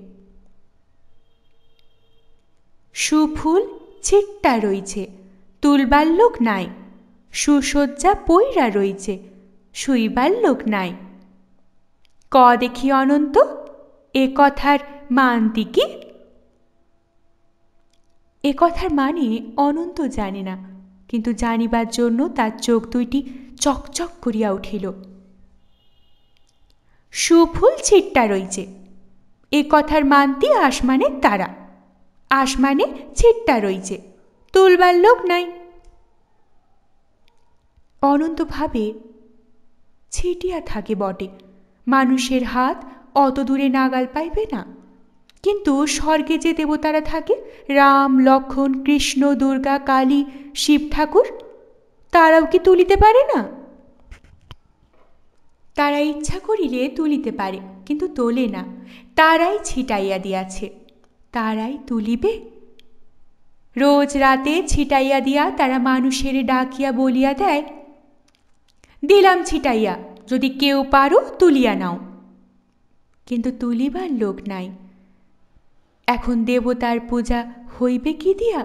সুফুল ছিট্টা রইছে, তুলবার লোক নাই, সুসজ্জা পইরা রইছে, শুইবার লোক নাই। ক দেখি অনন্ত, এ কথার মানতি কি? এ কথার মানে অনন্ত জানে না, কিন্তু জানিবার জন্য তার চোখ দুইটি চকচক করিয়া উঠিল। সুফুল ছিট্টা রইছে, এ কথার মানতি আসমানের তারা, আসমানে ছিট্টা রইছে, তুলবার লোক নাই। অনন্ত ভাবে, ছিটিয়া থাকে বটে, মানুষের হাত অত দূরে নাগাল পাইবে না, কিন্তু স্বর্গে যে দেবতারা থাকে, রাম লক্ষ্মণ কৃষ্ণ দুর্গা কালী শিব ঠাকুর, তারাও কি তুলিতে পারে না? তারা ইচ্ছা করিলে তুলিতে পারে, কিন্তু তোলে না। তারাই ছিটাইয়া দিয়াছে, তারাই তুলিবে। রোজ রাতে ছিটাইয়া দিয়া তারা মানুষের ডাকিয়া বলিয়া দেয়, দিলাম ছিটাইয়া, যদি কেউ পারো তুলিয়া নাও। কিন্তু তুলিবার লোক নাই। এখন দেবতার পূজা হইবে কি দিয়া?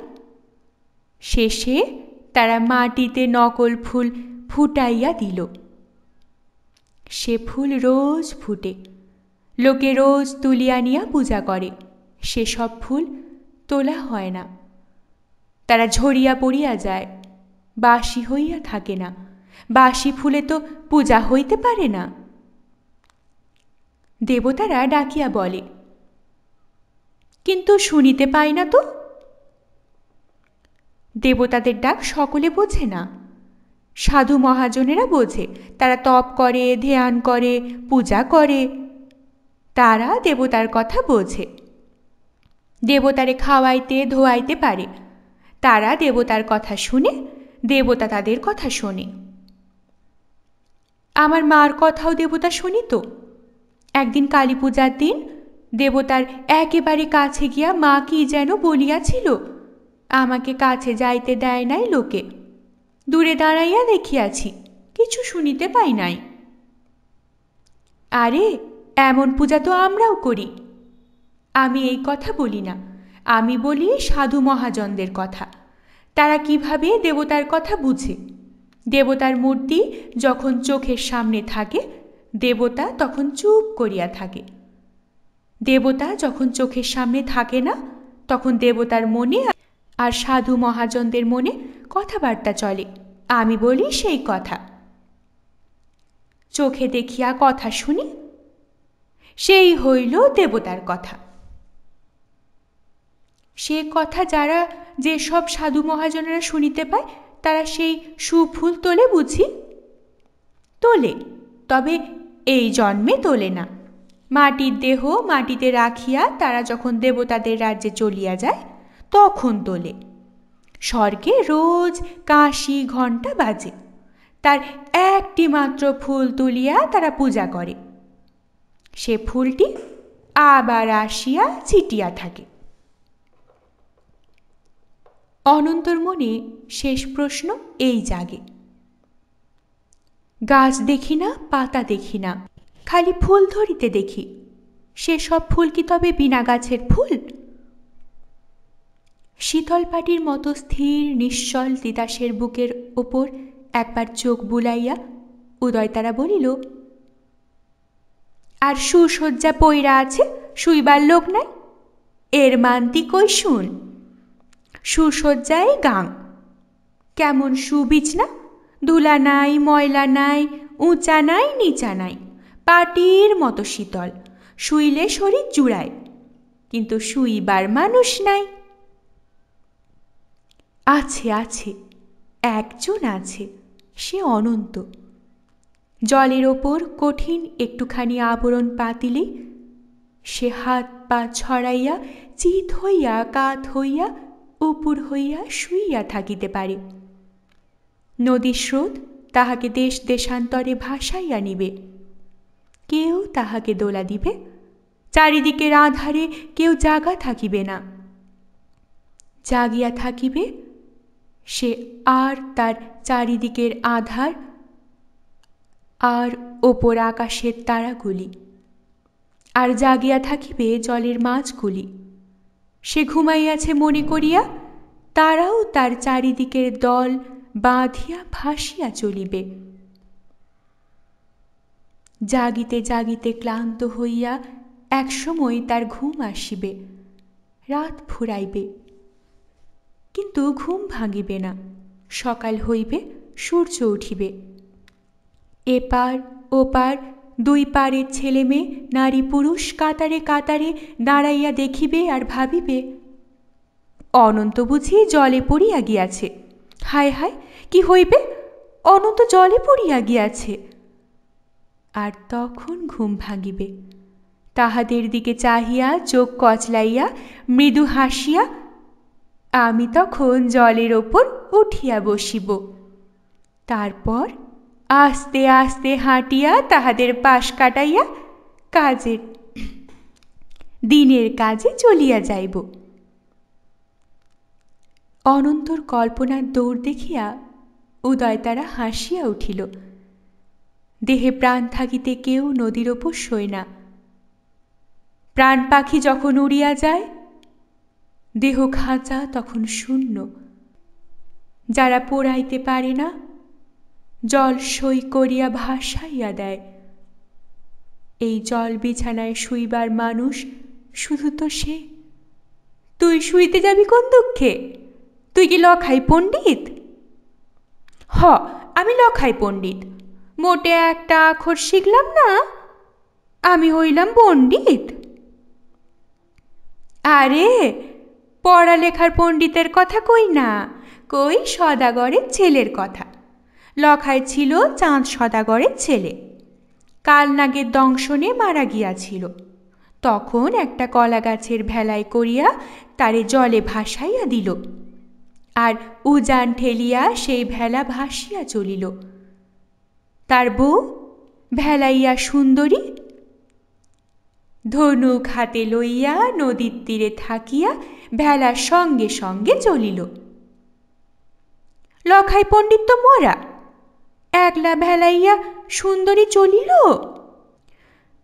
শেষে তারা মাটিতে নকল ফুল ফুটাইয়া দিল। সে ফুল রোজ ফুটে, লোকে রোজ তুলিয়া নিয়া পূজা করে। সেসব ফুল তোলা হয় না, তারা ঝরিয়া পড়িয়া যায়, বাসি হইয়া থাকে না। বাসি ফুলে তো পূজা হইতে পারে না। দেবতারা ডাকিয়া বলে, কিন্তু শুনিতে পাই না তো। দেবতাদের ডাক সকলে বোঝে না। সাধু মহাজনেরা বোঝে, তারা তপ করে, ধ্যান করে, পূজা করে, তারা দেবতার কথা বোঝে। দেবতারে খাওয়াইতে ধোয়াইতে পারে, তারা দেবতার কথা শুনে, দেবতা তাদের কথা শোনে। আমার মার কথাও দেবতা শুনিত। একদিন কালী পূজার দিন দেবতার একেবারে কাছে গিয়া মা কি যেন বলিয়াছিল, আমাকে কাছে যাইতে দেয় নাই লোকে, দূরে দাঁড়াইয়া দেখিয়াছি, কিছু শুনিতে পাই নাই। আরে এমন পূজা তো আমরাও করি। আমি এই কথা বলি না, আমি বলি সাধু মহাজনদের কথা। তারা কিভাবে দেবতার কথা বুঝে। দেবতার মূর্তি যখন চোখের সামনে থাকে, দেবতা তখন চুপ করিয়া থাকে। দেবতা যখন চোখের সামনে থাকে না, তখন দেবতার মনে আর সাধু মহাজনদের মনে কথাবার্তা চলে। আমি বলি সেই কথা। চোখে দেখিয়া কথা শুনি, সেই হইল দেবতার কথা। সে কথা যারা, যেসব সাধু মহাজনেরা শুনিতে পায়, তারা সেই সুফুল তোলে বুঝি? তোলে, তবে এই জন্মে তোলে না। মাটির দেহ মাটিতে রাখিয়া তারা যখন দেবতাদের রাজ্যে চলিয়া যায়, তখন তোলে। স্বর্গে রোজ কাশি ঘণ্টা বাজে, তার একটি মাত্র ফুল তুলিয়া তারা পূজা করে। সে ফুলটি আবার আসিয়া ছিটিয়া থাকে। অনন্তর মনে শেষ প্রশ্ন এই জাগে, গাছ দেখি না, পাতা দেখি না, খালি ফুল ধরিতে দেখি, সেসব ফুল কি তবে বিনা গাছের ফুল? শীতল পাটির মতো স্থির নিশ্চল তিতাসের বুকের ওপর একবার চোখ বুলাইয়া উদয়তারা বলিল, আর সুসজ্জা পইরা আছে, শুইবার লোক নাই, এর মান্তি কই শুন। সুসজ্জায় গাং, কেমন সুবিছনা, ধুলা নাই, ময়লা নাই, উঁচা নাই, নিচা নাই, পাটির মতো শীতল, শুইলে শরীর জুড়ায়, কিন্তু শুইবার মানুষ নাই। আছে আছে, একজন আছে, সে অনন্ত। জলের ওপর কঠিন একটুখানি আবরণ পাতিলে সে হাত পা ছড়াইয়া চিত হইয়া কাত হইয়া উপুর হইয়া শুইয়া থাকিতে পারে। নদীর স্রোত তাহাকে দেশ দেশান্তরে ভাসাইয়া নিবে, কেউ তাহাকে দোলা দিবে, চারিদিকের আধারে কেউ জাগা থাকিবে না। জাগিয়া থাকিবে সে আর তার চারিদিকের আধার আর ওপর আকাশের তারাগুলি, আর জাগিয়া থাকিবে জলের মাছগুলি। সে ঘুমাইয়াছে মনে করিয়া তারাও তার চারিদিকের দল বাঁধিয়া ভাসিয়া চলিবে। জাগিতে জাগিতে ক্লান্ত হইয়া একসময় তার ঘুম আসিবে, রাত ফুরাইবে, কিন্তু ঘুম ভাঙিবে না। সকাল হইবে, সূর্য উঠিবে। এপার ওপার দুই পারের ছেলে মেয়ে নারী পুরুষ কাতারে কাতারে দাঁড়াইয়া দেখিবে আর ভাবিবে, অনন্ত বুঝি জলে পড়িয়া গিয়াছে। হায় হায়, কি হইবে, অনন্ত জলে পড়িয়া গিয়াছে। আর তখন ঘুম ভাঙিবে। তাহাদের দিকে চাহিয়া চোখ কচলাইয়া মৃদু হাসিয়া আমি তখন জলের ওপর উঠিয়া বসিব। তারপর আস্তে আস্তে হাঁটিয়া তাহাদের পাশ কাটাইয়া কাজের দিনের কাজে চলিয়া যাইব। অনন্তর কল্পনার দৌড় দেখিয়া উদয়তারা হাসিয়া উঠিল। দেহে প্রাণ থাকিতে কেউ নদীর ওপর শোয় না। প্রাণ পাখি যখন উড়িয়া যায়, দেহ খাঁচা তখন শূন্য। যারা পোড়াইতে পারে না, জল সই করিয়া ভাসাইয়া দেয়। এই জল বিছানায় শুইবার মানুষ শুধু তো সে। তুই শুইতে যাবি কোন দুঃখে? তুই কি লখাই পণ্ডিত? হ, আমি লখাই পণ্ডিত। মোটে একটা আখর শিখলাম না, আমি হইলাম পণ্ডিত। আরে পড়ালেখার পণ্ডিতের কথা কই না, কই সদাগরের ছেলের কথা। লখাই ছিল চাঁদ সদাগরের ছেলে। কালনাগের দংশনে মারা গিয়াছিল। তখন একটা কলা গাছের ভেলায় করিয়া তারে জলে ভাসাইয়া দিল, আর উজান ঠেলিয়া সেই ভেলা ভাসিয়া চলিল। তার বউ ভেলাইয়া সুন্দরী ধনুক হাতে লইয়া নদীর তীরে থাকিয়া ভেলার সঙ্গে সঙ্গে চলিল। লখাই পণ্ডিত তো মরা, একলা ভেলাইয়া সুন্দরী চলিল।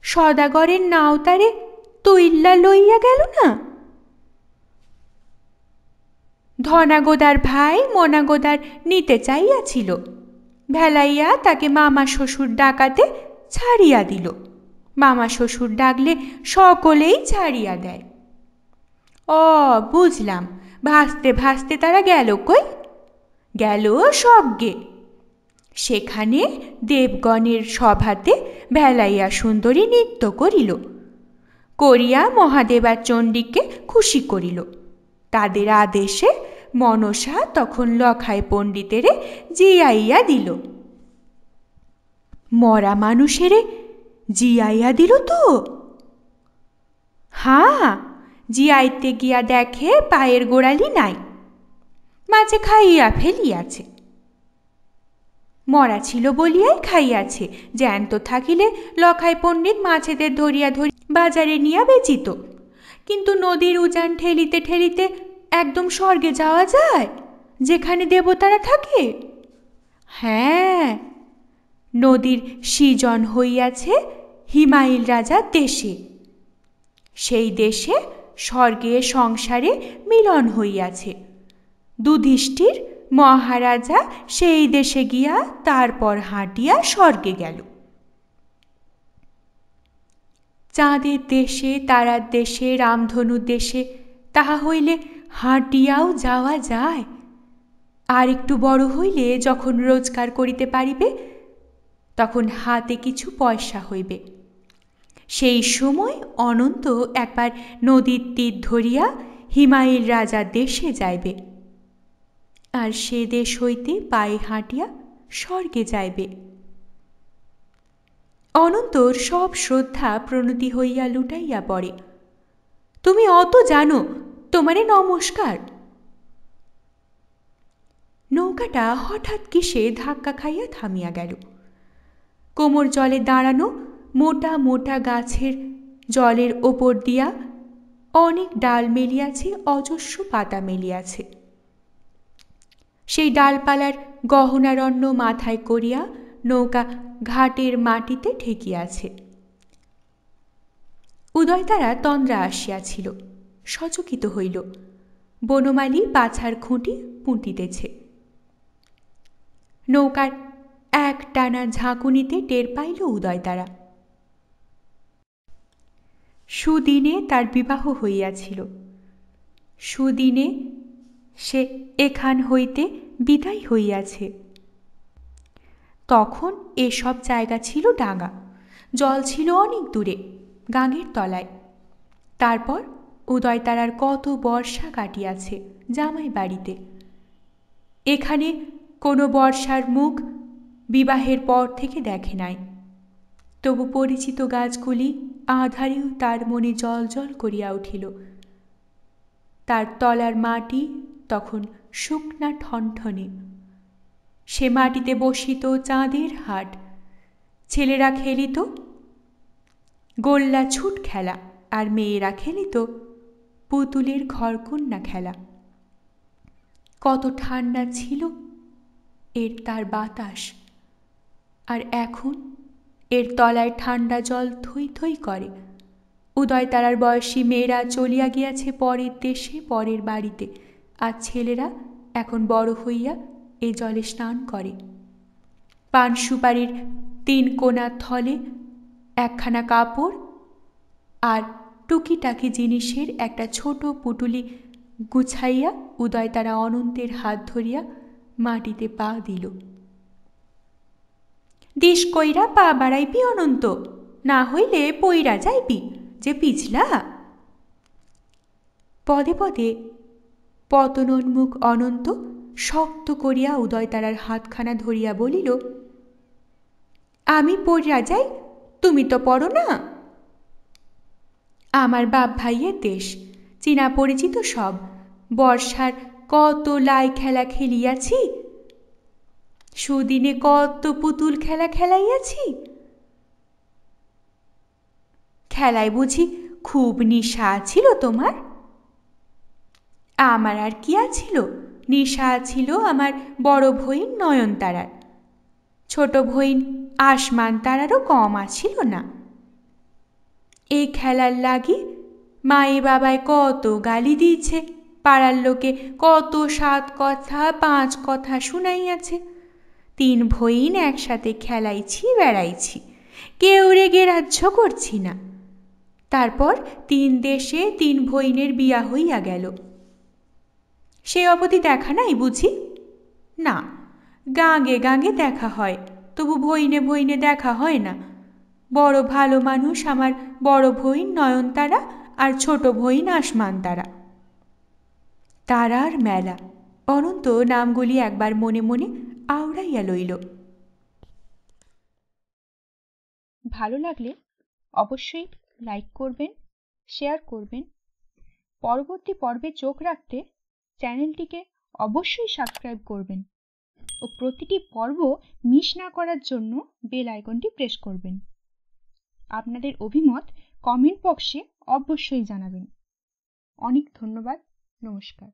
সদাগরের নাও তারে তৈল্লা লইয়া গেল না। ধনাগোদার ভাই মনাগোদার নিতে চাইয়াছিল, ভেলাইয়া তাকে মামা শ্বশুর ডাকাতে ছাড়িয়া দিল। মামা শ্বশুর ডাকলে সকলেই ছাড়িয়া দেয়। ও বুঝলাম, ভাসতে ভাসতে তারা গেল কই? গেল স্বর্গে। সেখানে দেবগণের সভাতে ভেলাইয়া সুন্দরী নৃত্য করিল, করিয়া মহাদেবার চণ্ডীকে খুশি করিল। তাদের আদেশে মনসা তখন লখাই পণ্ডিতেরে জিয়াইয়া দিল। মরা মানুষেরে জিয়াইয়া দিল তো? হ্যাঁ, জিয়াইতে গিয়া দেখে পায়ের গোড়ালি নাই, মাঝে খাইয়া ফেলিয়াছে। মরা ছিল বলিয়াই খাইয়াছে, জ্যান্ত থাকিলে লখাই পণ্ডিত মাছেদের ধরিয়া বাজারে নিয়া বেচিত। কিন্তু নদীর উজান ঠেলিতে ঠেলিতে একদম স্বর্গে যাওয়া যায়, যেখানে দেবতারা থাকে। হ্যাঁ, নদীর সৃজন হইয়াছে হিমাইল রাজার দেশে। সেই দেশে স্বর্গে সংসারে মিলন হইয়াছে। যুধিষ্ঠির মহারাজা সেই দেশে গিয়া তারপর হাঁটিয়া স্বর্গে গেল। চাঁদের দেশে, তারার দেশে, রামধনুর দেশে তাহা হইলে হাঁটিয়াও যাওয়া যায়। আর একটু বড় হইলে যখন রোজগার করিতে পারিবে, তখন হাতে কিছু পয়সা হইবে। সেই সময় অনন্ত একবার নদীর তীর ধরিয়া হিমাইল রাজার দেশে যাইবে, আর সে দেশ হইতে পায়ে হাঁটিয়া স্বর্গে যাইবে। অনন্তর সব শ্রদ্ধা প্রণতি হইয়া লুটাইয়া পড়ে। তুমি অত জানো, তোমারে নমস্কার। নৌকাটা হঠাৎ কিসে ধাক্কা খাইয়া থামিয়া গেল। কোমর জলে দাঁড়ানো মোটা মোটা গাছের জলের ওপর দিয়া অনেক ডাল মেলিয়াছে, অজস্র পাতা মেলিয়াছে। সেই ডালপালার গহনারণ্য মাথায় করিয়া নৌকা ঘাটের মাটিতে ঠেকিয়াছে। উদয়তারা তন্দ্রা আসিয়াছিল, সচকিত হইল। বনমালী পাছার খুঁটি পুঁতিতেছে। নৌকার এক টানা ঝাঁকুনিতে টের পাইল উদয়তারা। সুদিনে তার বিবাহ হইয়াছিল। সুদিনে সে এখান হইতে বিদায় হইয়াছে। তখন এসব জায়গা ছিল ডাঙা, জল ছিল অনেক দূরে গাঙের তলায়। তারপর উদয়তারার কত বর্ষা কাটিয়াছে জামাই বাড়িতে। এখানে কোনো বর্ষার মুখ বিবাহের পর থেকে দেখে নাই। তবু পরিচিত গাছগুলি আধারেও তার মনে জল জল করিয়া উঠিল। তার তলার মাটি তখন শুকনা ঠনঠনে। সে মাটিতে বসিত চাঁদের হাট। ছেলেরা খেলিত গোল্লা ছুট খেলা, আর মেয়েরা খেলিত পুতুলের ঘরকন্যা খেলা। কত ঠান্ডা ছিল এর তার বাতাস, আর এখন এর তলায় ঠান্ডা জল থই থই করে। উদয়তারার বয়সী মেয়েরা চলিয়া গিয়াছে পরের দেশে, পরের বাড়িতে, আর ছেলেরা এখন বড় হইয়া এ জলে স্নান করে। পান সুপারির 3 কোণার থলে একখানা কাপড় আর টুকিটাকি জিনিসের একটা ছোট পুটুলি গুছাইয়া উদয়তারা অনন্তের হাত ধরিয়া মাটিতে পা দিল। দিস কইরা পা বাড়াইবি অনন্ত, না হইলে পইরা যাইবি যে পিছলা। পদে পদে পতনোন্মুখ অনন্ত শক্ত করিয়া উদয়তারার হাতখানা ধরিয়া বলিল, আমি পড়িয়া যাই, তুমি তো পড়ো না। আমার বাপ ভাইয়ের দেশ, চীনা পরিচিত সব। বর্ষার কত লাই খেলা খেলিয়াছি, সুদিনে কত পুতুল খেলা খেলাইয়াছি। খেলায় বুঝি খুব নিশা ছিল তোমার? আমার আর কি আছিল, নিশা ছিল আমার বড় ভইন নয়নতারার, ছোট ভইন আসমান তারারও কম আছিল না। এই খেলার লাগি মায়ে বাবায় কত গালি দিয়েছে, পাড়ার লোকে কত 7 কথা 5 কথা শুনাইয়াছে। 3 ভইন একসাথে খেলাইছি বেড়াইছি, কেউ রেগে রাজ্য করছি না। তারপর 3 দেশে 3 ভইনের বিয়া হইয়া গেল। সে অবধি দেখা নাই বুঝি? না, গাঁগে গাঁগে দেখা হয়, তবু ভইনে ভইনে দেখা হয় না। বড় ভালো মানুষ আমার বড় ভইন নয়নতারা আর ছোট ভইন আসমান তারা। তারার মেলা। অনন্ত নামগুলি একবার মনে মনে আওড়াইয়া লইল। ভালো লাগলে অবশ্যই লাইক করবেন, শেয়ার করবেন। পরবর্তী পর্বে চোখ রাখতে চ্যানেলটিকে অবশ্যই সাবস্ক্রাইব করবেন ও প্রতিটি পর্ব মিস না করার জন্য বেল আইকনটি প্রেস করবেন। আপনাদের অভিমত কমেন্ট বক্সে অবশ্যই জানাবেন। অনেক ধন্যবাদ। নমস্কার।